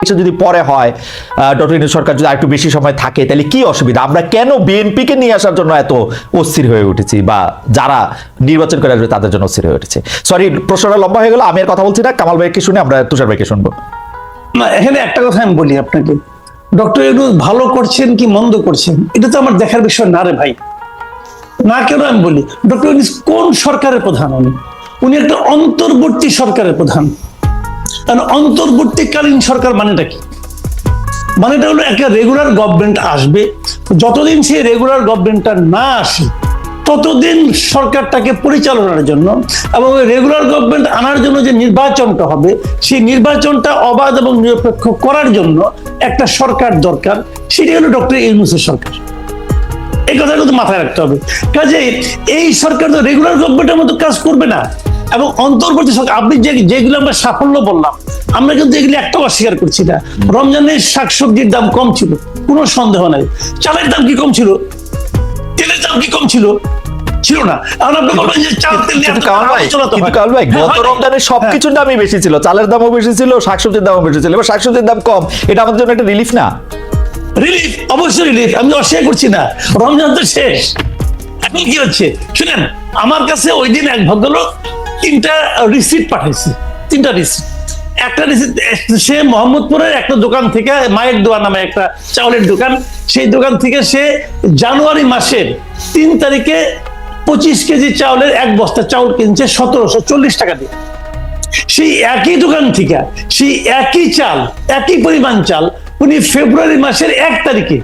Election যদি পরে হয়, ডক্টর ইউনূস সরকার যদি একটু বেশি সময় থাকে, তাহলে কি অসুবিধা? আমরা কেন বিএনপিকে নিয়ে আসার জন্য এত অস্থির হয়ে উঠেছি, বা যারা নির্বাচন করে আসবে তাদের জন্য অস্থির হয়ে উঠেছে? সরি, প্রশ্নটা লম্বা হয়ে গেল, আমি আর কথা বলছি না। কামাল ভাইকে শুনে আমরা তুষার ভাইকে শুনবো। না, এখানে একটা কথা আমি বলি আপনাকে, ডক্টর ইউনূস ভালো করছেন কি মন্দ করছেন এটা তো আমার দেখার বিষয় না রে ভাই। না, কেন আমি বলি, ডক্টর ইউনূস কোন সরকারের প্রধান? উনি একটা অন্তর্বর্তী সরকারের প্রধান। কারণ অন্তর্বর্তীকালীন সরকার মানেটা কি? মানেটা হলো একটা রেগুলার গভর্নমেন্ট আসবে, যতদিন সেই রেগুলার গভর্নমেন্টটা না আসে ততদিন সরকারটাকে পরিচালনার জন্য এবং রেগুলার গভর্নমেন্ট আনার জন্য যে নির্বাচনটা হবে, সেই নির্বাচনটা অবাধ এবং নিরপেক্ষ করার জন্য একটা সরকার দরকার। সেটি হলো ডক্টর ইউনূসের সরকার। এই কথা কিন্তু মাথায় রাখতে হবে। কাজে এই সরকার তো রেগুলার গভর্নমেন্টের মতো কাজ করবে না, এবং অন্তর্বর্তী সরকার, আপনি যেগুলো আমরা সাফল্য বললাম, আমরা কিন্তু এগুলি একটাও অস্বীকার করছি না। রমজানের শাকসবজির দাম কম ছিল, কোনো সন্দেহ নাই। চালের দাম কি কম ছিল? তেলের দাম কি কম ছিল? ছিল না। এখন আপনি বলবেন যে চাল তেল নিয়ে কামাল ভাই, গত রমজানে সবকিছুর দামই বেশি ছিল, চালের দামও বেশি ছিল, শাকসবজির দামও বেশি ছিল। এবার শাকসবজির দাম কম, এটা আমাদের জন্য একটা রিলিফ না? রিলিফ, অবশ্যই রিলিফ, আমি অস্বীকার করছি না। রমজান তো শেষ, এখন কি হচ্ছে শুনেন। আমার কাছে ওই দিন এক ভদ্রলোক 3টা রিসিট পাঠাইছে, 3টা রিসিট। একটা রিসিট সে মোহাম্মদপুরের একটা দোকান থেকে, মায়ের দোয়া নামে একটা চাউলের দোকান, সেই দোকান থেকে সে জানুয়ারি মাসের 3 তারিখে 25 কেজি চাউলের এক বস্তা চাউল কিনছে 1740 টাকা দিয়ে। সেই একই দোকান থেকে সেই একই চাল, একই পরিমাণ চাল উনি ফেব্রুয়ারি মাসের 1 তারিখে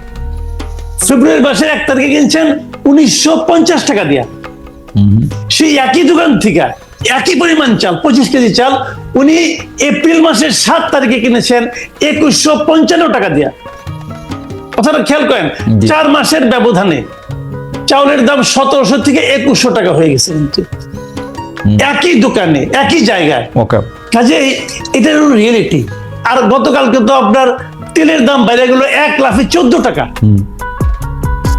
কিনছেন 1950 টাকা দিয়া। সেই একই দোকান থেকে একই পরিমাণ চাল, 25 কেজি চাল, উনি এপ্রিল মাসের 7 তারিখে কিনেছেন 2155 টাকা দিয়া। কথাটা খেয়াল করেন, 4 মাসের ব্যবধানে চাউলের দাম 1700 থেকে 2100 টাকা হয়ে গেছে, কিন্তু একই দোকানে একই জায়গায়। কাজে এটা হলো রিয়েলিটি। আর গতকালকে তো আপনার তেলের দাম বাইরে গেল 1 লাফে 14 টাকা।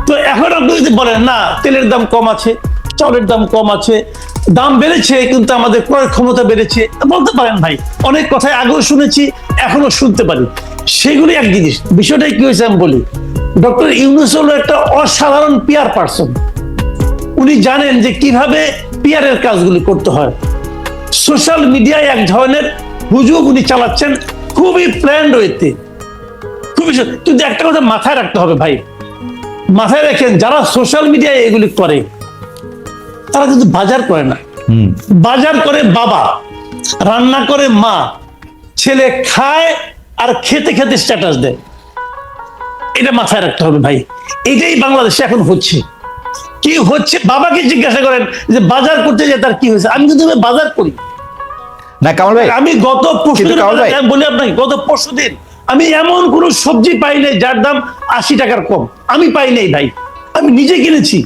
তো এখন আপনি যদি বলেন না তেলের দাম কম আছে, চাউলের দাম কম আছে, দাম বেড়েছে কিন্তু আমাদের ক্রয় ক্ষমতা বেড়েছে, বলতে পারেন ভাই। অনেক কথাই আগেও শুনেছি, এখনো শুনতে পারি। সেগুলি এক জিনিস। বিষয়টা কি হয়েছে আমি বলি, ডক্টর ইউনূস হলো একটা অসাধারণ পিআর পার্সন। উনি জানেন যে কিভাবে পিআরের কাজগুলি করতে হয়। সোশ্যাল মিডিয়ায় এক ধরনের হুজুগ উনি চালাচ্ছেন খুবই প্ল্যান্ড ওয়েতে, খুবই। কিন্তু একটা কথা মাথায় রাখতে হবে ভাই, মাথায় রাখেন, যারা সোশ্যাল মিডিয়ায় এগুলি করে তারা কিন্তু বাজার করে না। বাজার করে বাবা, রান্না করে মা, ছেলে খায় আর খেতে খেতে স্ট্যাটাস দেয়। এটা মাথায় রাখতে হবে ভাই। এটাই বাংলাদেশে এখন হচ্ছে। কি হচ্ছে, বাবাকে জিজ্ঞাসা করেন যে বাজার করতে যে তার কি হয়েছে। আমি কিন্তু বাজার করি না কামাল ভাই, আমি গত বলি আপনাকে, গত পরশুদিন আমি এমন কোন সবজি পাই নাই যার দাম 80 টাকার কম। আমি পাই নাই ভাই, আমি নিজে কিনেছি।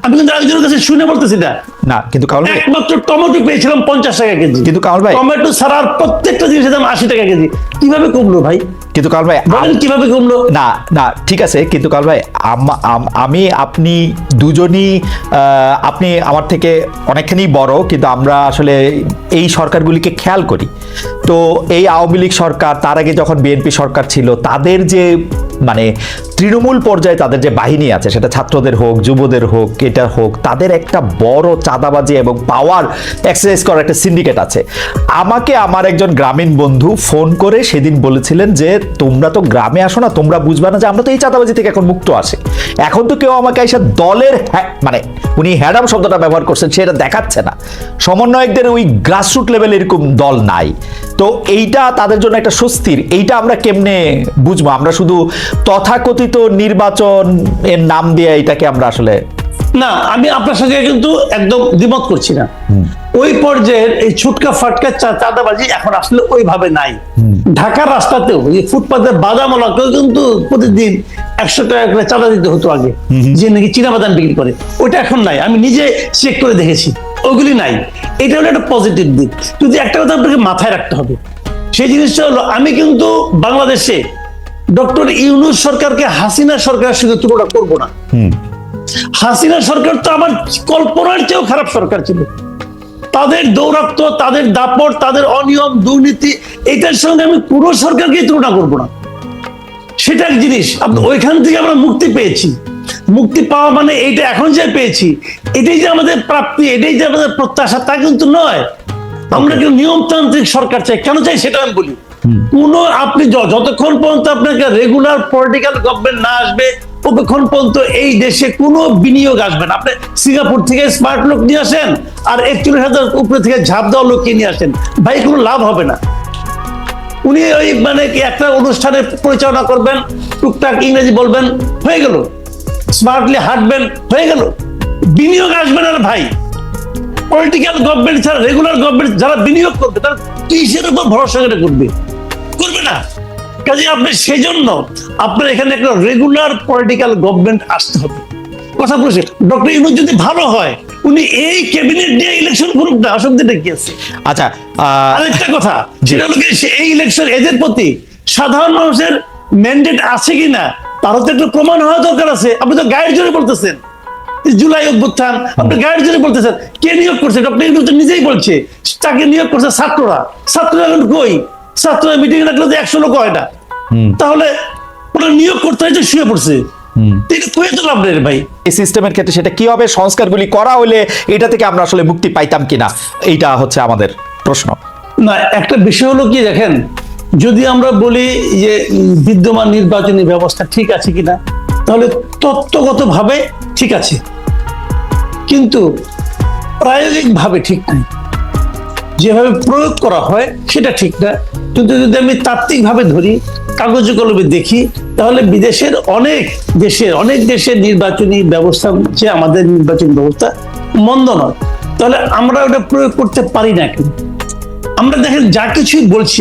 আমি কিন্তু একজনের কাছে শুনে বলতেছি না। না কিন্তু কামাল ভাই, একমাত্র টমেটো পেয়েছিলাম 50 টাকা কেজি। কিন্তু কামাল ভাই, টমেটো ছাড়া আর প্রত্যেকটা জিনিসের দাম 80 টাকা কেজি। কিভাবে কমলো ভাই? কিন্তু কামাল ভাই বলেন কিভাবে কমলো? না না ঠিক আছে, কিন্তু কামাল ভাই, আমি আপনি দুজনই, আপনি আমার থেকে অনেকখানি বড়, কিন্তু আমরা আসলে এই সরকারগুলিকে খেয়াল করি। তো এই আওয়ামী লীগ সরকার, তার আগে যখন বিএনপি সরকার ছিল, তাদের যে মানে তৃণমূল পর্যায়ে তাদের যে বাহিনী আছে, সেটা ছাত্রদের হোক, যুবদের হোক, এটা হোক, তাদের একটা বড় চাঁদাবাজি এবং পাওয়ার এক্সারসাইজ করার একটা সিন্ডিকেট আছে। আমাকে আমার একজন গ্রামীণ বন্ধু ফোন করে সেদিন বলেছিলেন যে তোমরা তো গ্রামে আসো না, তোমরা বুঝবা না যে আমরা তো এই চাঁদাবাজি থেকে এখন মুক্ত আছি। এখন তো কেউ আমাকে এসে দলের, মানে উনি হ্যাডাম শব্দটা ব্যবহার করছেন, সেটা দেখাচ্ছে না। সমন্বয়কদের ওই গ্রাসরুট লেভেল এরকম দল নাই। তো এইটা তাদের জন্য একটা স্বস্তির। এইটা আমরা কেমনে বুঝবো? আমরা শুধু তথাকথিত নির্বাচন এর নাম দিয়ে এটাকে আমরা আসলে, না, আমি আপনার সঙ্গে কিন্তু একদম দ্বিমত করছি না। ওই পর্যায়ের এই ছুটকা ফাটকা চাঁদাবাজি এখন আসলে ওইভাবে নাই। ঢাকার রাস্তাতেও এই ফুটপাতের বাদামওয়ালাকেও কিন্তু প্রতিদিন 100 টাকা করে চাঁদা দিতে হতো আগে, যে নাকি চীনা বাদাম বিক্রি করে। ওইটা এখন নাই, আমি নিজে চেক করে দেখেছি, ওগুলি নাই। এটা হলো একটা পজিটিভ দিক। কিন্তু একটা কথা আপনাকে মাথায় রাখতে হবে, সেই জিনিসটা হলো আমি কিন্তু বাংলাদেশে ডক্টর ইউনূস সরকারকে হাসিনা সরকারের সঙ্গে তুলনা করবো না। হাসিনা সরকার তো আমার কল্পনার চেয়েও খারাপ সরকার ছিল। তাদের দৌরাত্ম্য, তাদের দাপট, তাদের অনিয়ম, দুর্নীতি, এটার সঙ্গে আমি পুরো সরকারকে তুলনা করবো না। সেটা এক জিনিস। ওইখান থেকে আমরা মুক্তি পেয়েছি। মুক্তি পাওয়া মানে এইটা এখন যে পেয়েছি, এটাই যে আমাদের প্রাপ্তি, এটাই যে আমাদের প্রত্যাশা, তা কিন্তু নয়। আমরা কিন্তু নিয়মতান্ত্রিক সরকার চাই। কেন চাই সেটা আমি বলি। আপনি যতক্ষণ পর্যন্ত আপনাকে রেগুলার পলিটিক্যাল গভর্নমেন্ট না আসবে, ততক্ষণ পর্যন্ত এই দেশে কোনো বিনিয়োগ আসবে না। আপনি সিঙ্গাপুর থেকে স্মার্ট লোক নিয়ে আসেন আর 41,000 উপরে থেকে ঝাঁপ দেওয়া লোক নিয়ে আসেন, ভাই কোনো লাভ হবে না। উনি ওই মানে কি একটা অনুষ্ঠানে পরিচালনা করবেন, টুকটাক ইংরেজি বলবেন, হয়ে গেল। স্মার্টলি হাঁটবেন, হয়ে গেল। বিনিয়োগ আসবে না ভাই। পলিটিক্যাল গভর্নমেন্ট ছাড়া রেগুলার গভর্নমেন্ট যারা বিনিয়োগ করবে, তারা কিসের উপর ভরসা করে করবে? করবে না। কাজে আপনি সেজন্য আপনার এখানে একটা রেগুলার পলিটিক্যাল গভর্নমেন্ট আসতে হবে। কথা বলছে ডক্টর ইউনূস যদি ভালো হয়, উনি এই ক্যাবিনেট দিয়ে ইলেকশন করুক না, অসুবিধাটা কি আছে? আচ্ছা, আরেকটা কথা, সেটা হলো এই ইলেকশন এদের প্রতি সাধারণ মানুষের ম্যান্ডেট আছে কিনা তারও তো একটু প্রমাণ হওয়া দরকার আছে। আপনি তো গায়ের জোরে বলতেছেন জুলাই অভ্যুত্থান, আপনি গায়ের জোরে বলতেছেন। কে নিয়োগ করছে? ডক্টর ইউনূস নিজেই বলছে তাকে নিয়োগ করছে ছাত্ররা। ছাত্ররা এখন কই? ছাত্ররা মিটিং রাখলে তো 100 লোক হয় না। তাহলে ওরা নিয়োগ করতে হয়েছে, শুয়ে পড়ছে। ভাই এই সিস্টেমের ক্ষেত্রে সেটা কি হবে? সংস্কারগুলি করা হলে এটা থেকে আমরা আসলে মুক্তি পাইতাম কিনা, এইটা হচ্ছে আমাদের প্রশ্ন। না, একটা বিষয় হলো কি, দেখেন, যদি আমরা বলি যে বিদ্যমান নির্বাচনী ব্যবস্থা ঠিক আছে কিনা, তাহলে তত্ত্বগত ভাবে ঠিক আছে, কিন্তু প্রায়োগিক ভাবে ঠিক নাই। যেভাবে প্রয়োগ করা হয় সেটা ঠিক না। কিন্তু যদি আমি তাত্ত্বিক ভাবে ধরি, কাগজে কলমে দেখি, তাহলে বিদেশের অনেক দেশের নির্বাচনী ব্যবস্থা হচ্ছে আমাদের নির্বাচনী ব্যবস্থা মন্দ নয়। তাহলে আমরা ওটা প্রয়োগ করতে পারি না কেন? আমরা দেখেন যা কিছুই বলছি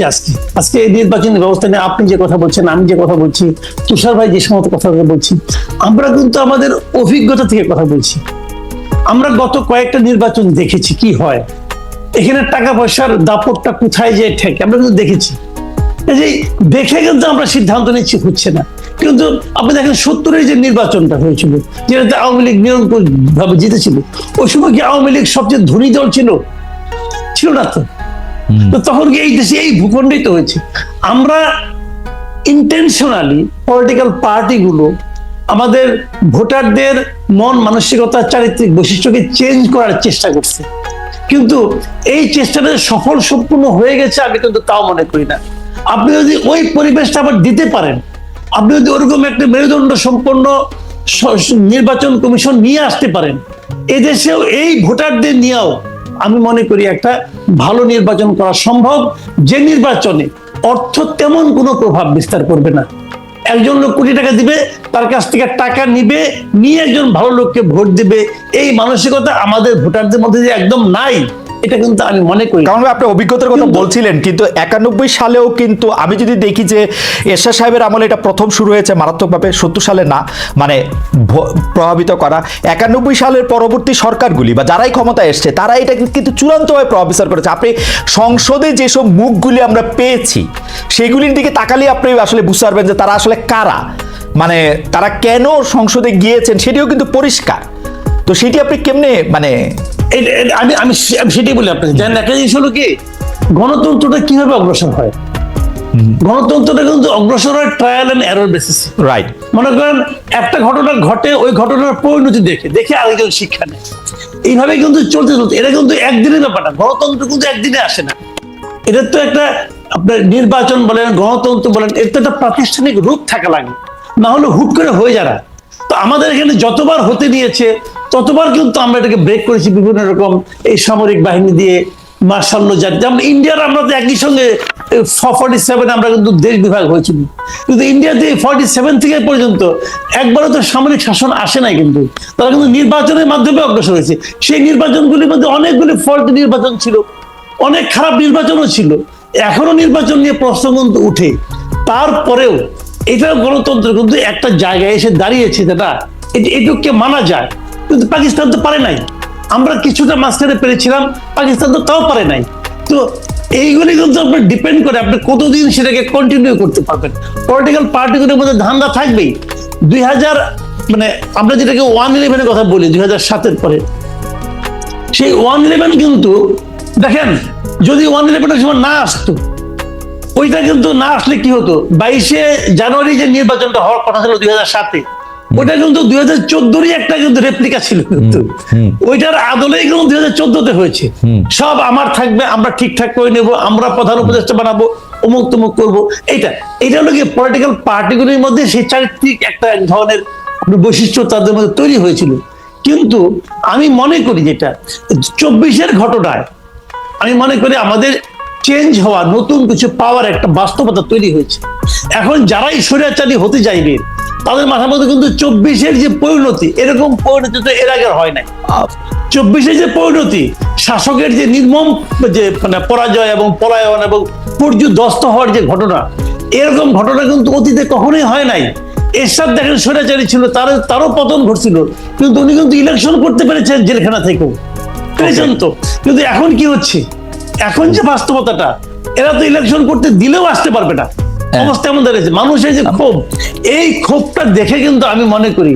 আজকে এই নির্বাচনী ব্যবস্থা নিয়ে আপনি যে কথা বলছেন, আমি যে কথা বলছি, তুষার ভাই যে সমস্ত কথা বলছি, আমরা কিন্তু আমাদের অভিজ্ঞতা থেকে কথা বলছি। আমরা গত কয়েকটা নির্বাচন দেখেছি কি হয়, এখানে টাকা পয়সার দাপটটা কোথায় যে ঠেকে আমরা কিন্তু দেখেছি। এই দেখে কিন্তু আমরা সিদ্ধান্ত নিচ্ছি, হচ্ছে না। কিন্তু আপনি দেখেন 70-এর যে নির্বাচনটা হয়েছিল, যেটাতে আওয়ামী লীগ নিরঙ্কুশ ভাবে জিতেছিল, ওই সময় কি আওয়ামী লীগ সবচেয়ে ধনী দল ছিল? ছিল না তো। তখন কি এই দেশে এই ভূখণ্ডেই তো হয়েছে। আমরা ইন্টেনশনালি পলিটিক্যাল পার্টিগুলো আমাদের ভোটারদের মন মানসিকতা, চারিত্রিক বৈশিষ্ট্যকে চেঞ্জ করার চেষ্টা করছে, কিন্তু এই চেষ্টাটা সফল সম্পূর্ণ হয়ে গেছে আমি কিন্তু তাও মনে করি না। আপনি যদি ওই পরিবেশটা আবার দিতে পারেন, আপনি যদি ওরকম একটা মেরুদণ্ড সম্পন্ন নির্বাচন কমিশন নিয়ে আসতে পারেন, এদেশেও এই ভোটারদের নিয়েও আমি মনে করি একটা ভালো নির্বাচন করা সম্ভব, যে নির্বাচনে অর্থ তেমন কোনো প্রভাব বিস্তার করবে না। একজন লোক কোটি টাকা দিবে, তার কাছ থেকে টাকা নিয়ে একজন ভালো লোককে ভোট দিবে, এই মানসিকতা আমাদের ভোটারদের মধ্যে যে একদম নাই, এটা কিন্তু আমি মনে করি। কারণ আপনি অভিজ্ঞতার কথা বলছিলেন, কিন্তু 91 সালেও কিন্তু আমি যদি দেখি যে এরশাদ সাহেবের আমলে এটা প্রথম শুরু হয়েছে মারাত্মকভাবে, 70 সালে না, মানে প্রভাবিত করা। 91 সালের পরবর্তী সরকারগুলি বা যারাই ক্ষমতায় এসছে তারা এটা কিন্তু চূড়ান্তভাবে প্রভাবিত করেছে। আপনি সংসদে যেসব মুখগুলি আমরা পেয়েছি সেগুলির দিকে তাকালে আপনি আসলে বুঝতে পারবেন যে তারা আসলে কারা, মানে তারা কেন সংসদে গিয়েছেন সেটিও কিন্তু পরিষ্কার। তো সেটি আপনি কেমনে মানে আমি সেটাই বলি আপনাকে। জানেন একটা জিনিস হলো কি, গণতন্ত্রটা কিভাবে অগ্রসর হয়? গণতন্ত্রটা কিন্তু অগ্রসর হয় trial and error basis. Right. মনে করেন একটা ঘটনা ঘটে, ওই ঘটনার পরিণতি দেখে আরেকজন শিক্ষা নেয়, এইভাবে কিন্তু চলতে। এটা কিন্তু একদিনের ব্যাপার না। গণতন্ত্র কিন্তু একদিনে আসে না। এটা তো একটা আপনার নির্বাচন বলেন, গণতন্ত্র বলেন, এর তো একটা প্রাতিষ্ঠানিক রূপ থাকা লাগে, না হলে হুট করে হয়ে যারা। তো আমাদের এখানে যতবার হতে নিয়েছে ততবার কিন্তু আমরা এটাকে ব্রেক করেছি বিভিন্ন রকম এই সামরিক বাহিনী দিয়ে, মার্শাল ল জাতি। যেমন ইন্ডিয়ার আমরা তো একই সঙ্গে 47 আমরা কিন্তু দেশ বিভাগ হয়েছিল, কিন্তু ইন্ডিয়াতে 47 থেকে পর্যন্ত একবারও তো সামরিক শাসন আসে নাই। কিন্তু তারা কিন্তু নির্বাচনের মাধ্যমে অগ্রসর হয়েছে। সেই নির্বাচনগুলির মধ্যে অনেকগুলি ফল্টি নির্বাচন ছিল, অনেক খারাপ নির্বাচনও ছিল, এখনো নির্বাচন নিয়ে প্রশ্ন কিন্তু উঠে। তারপরেও এটা গণতন্ত্র কিন্তু একটা জায়গায় এসে দাঁড়িয়েছে, যেটা এটুকুকে মানা যায়। কিন্তু পাকিস্তান তো পারে নাই। আমরা কিছুটা মাঝখানে পেরেছিলাম, পাকিস্তান তো তাও পারে নাই। তো এইগুলি কিন্তু আপনার ডিপেন্ড করে আপনি কতদিন সেটাকে কন্টিনিউ করতে পারবেন। পলিটিক্যাল পার্টিগুলোর মধ্যে ধান্দা থাকবেই। 2000 মানে আমরা যেটাকে 111-এর কথা বলি, 2007-এর পরে সেই 111 কিন্তু দেখেন, যদি 111 সময় না আসতো, ওইটা কিন্তু না আসলে কি হতো, 22শে জানুয়ারি যে নির্বাচনটা হওয়ার কথা ছিল 2007-এ, ওইটা কিন্তু 2014-রই একটা কিন্তু রেপ্লিকা ছিল, কিন্তু ওইটার আদলেই কিন্তু 2014-তে হয়েছে। সব আমার থাকবে, আমরা ঠিকঠাক করে নেব, আমরা প্রধান উপদেষ্টা বানাবো, অমুক তমুক করবো। এইটা হলো কি পলিটিক্যাল পার্টিগুলির মধ্যে সেই চারিত্রিক একটা এক ধরনের বৈশিষ্ট্য তাদের মধ্যে তৈরি হয়েছিল। কিন্তু আমি মনে করি যেটা 24-এর ঘটনায় আমি মনে করি আমাদের চেঞ্জ হওয়া, নতুন কিছু পাওয়ার একটা বাস্তবতা তৈরি হয়েছে। এখন যারাই স্বৈরাচারী হতে চাইবে তাদের মাথার মধ্যে কিন্তু 24-এর যে পরিণতি, এরকম পরিণতি তো এর আগে হয় নাই। 24-এর যে পরিণতি, শাসকের যে নির্মম যে মানে পরাজয় এবং পলায়ন এবং পর্যুদস্ত হওয়ার যে ঘটনা, এরকম ঘটনা কিন্তু অতীতে কখনোই হয় নাই। এরশাদ দেখেন স্বৈরাচারী ছিল, তারও পতন ঘটছিল, কিন্তু উনি কিন্তু ইলেকশন করতে পেরেছেন জেলখানা থেকেও, পেরেছেন তো। কিন্তু এখন কি হচ্ছে, এখন যে বাস্তবতাটা, এরা তো ইলেকশন করতে দিলেও আসতে পারবে না, অবস্থা এমন দাঁড়িয়েছে। মানুষের যে ক্ষোভ, এই ক্ষোভটা দেখে কিন্তু আমি মনে করি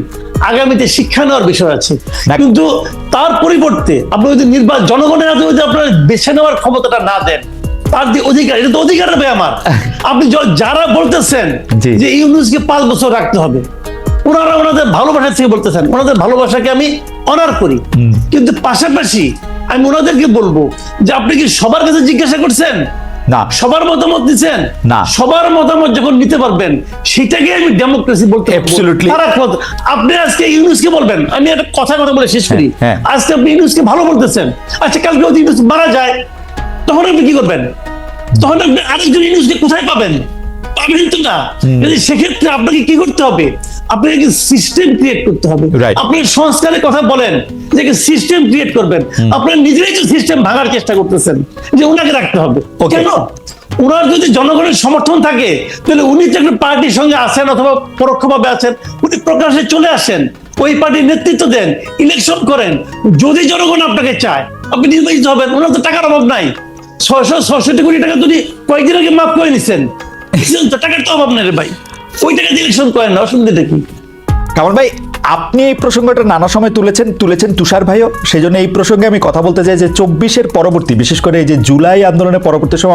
আগামীতে শিক্ষা নেওয়ার বিষয় আছে। কিন্তু তার পরিবর্তে আপনি যদি জনগণের হাতে যদি আপনার বেছে নেওয়ার ক্ষমতাটা না দেন, তার যে অধিকার, এটা তো অধিকার হবে আমার। আপনি যারা বলতেছেন যে ইউনূসকে 5 বছর রাখতে হবে, ওনারা ওনাদের ভালোবাসা থেকে বলতেছেন, ওনাদের ভালোবাসাকে আমি অনার করি, কিন্তু পাশাপাশি আমি ওনাদেরকে বলবো যে আপনি কি সবার কাছে জিজ্ঞাসা করছেন? না। সবার মতামত দিচ্ছেন? না। সবার মতামত যখন নিতে পারবেন, সেটাকে আমি ডেমোক্রেসি বলতে পারবো। Absolutely. আপনি আজকে ইউনূসকে বলবেন, আমি একটা কথা বলে শেষ করি, হ্যাঁ। আজকে আপনি ইউনূসকে ভালো বলতেছেন, আচ্ছা কালকে যদি ইউনূস মারা যায়, তখন আপনি কি করবেন? তখন আপনি আরেকজন ইউনূসকে কোথায় পাবেন? পাবেন তো না। সেক্ষেত্রে আপনাকে কি করতে হবে? আপনাকে সিস্টেম ক্রিয়েট করতে হবে। Right. আপনি সংস্কারের কথা বলেন যে সিস্টেম ক্রিয়েট করবেন, আপনার নিজেরাই তো সিস্টেম ভাঙার চেষ্টা করতেছেন যে ওনাকে রাখতে হবে। Okay. কেন? ওনার যদি জনগণের সমর্থন থাকে, তাহলে উনি তো একটা পার্টির সঙ্গে আছেন অথবা পরোক্ষভাবে আছেন, উনি প্রকাশ্যে চলে আসেন, ওই পার্টির নেতৃত্ব দেন, ইলেকশন করেন। যদি জনগণ আপনাকে চায়, আপনি নির্বাচিত হবেন। ওনার তো টাকার অভাব নাই, 666 কোটি টাকা যদি কয়েকদিন আগে মাফ করে নিচ্ছেন, টাকার তো অভাব নাই রে ভাই, ওই টাকা দিয়ে ইলেকশন করেন না, অসুবিধাটা কি? কামাল ভাই, আপনি এই প্রসঙ্গটা নানা সময় তুলেছেন তুষার ভাইও, সেই জন্য এই প্রসঙ্গে আমি কথা বলতে চাই যে 24-এর পরবর্তী, বিশেষ করে এই যে জুলাই আন্দোলনের পরবর্তী সময়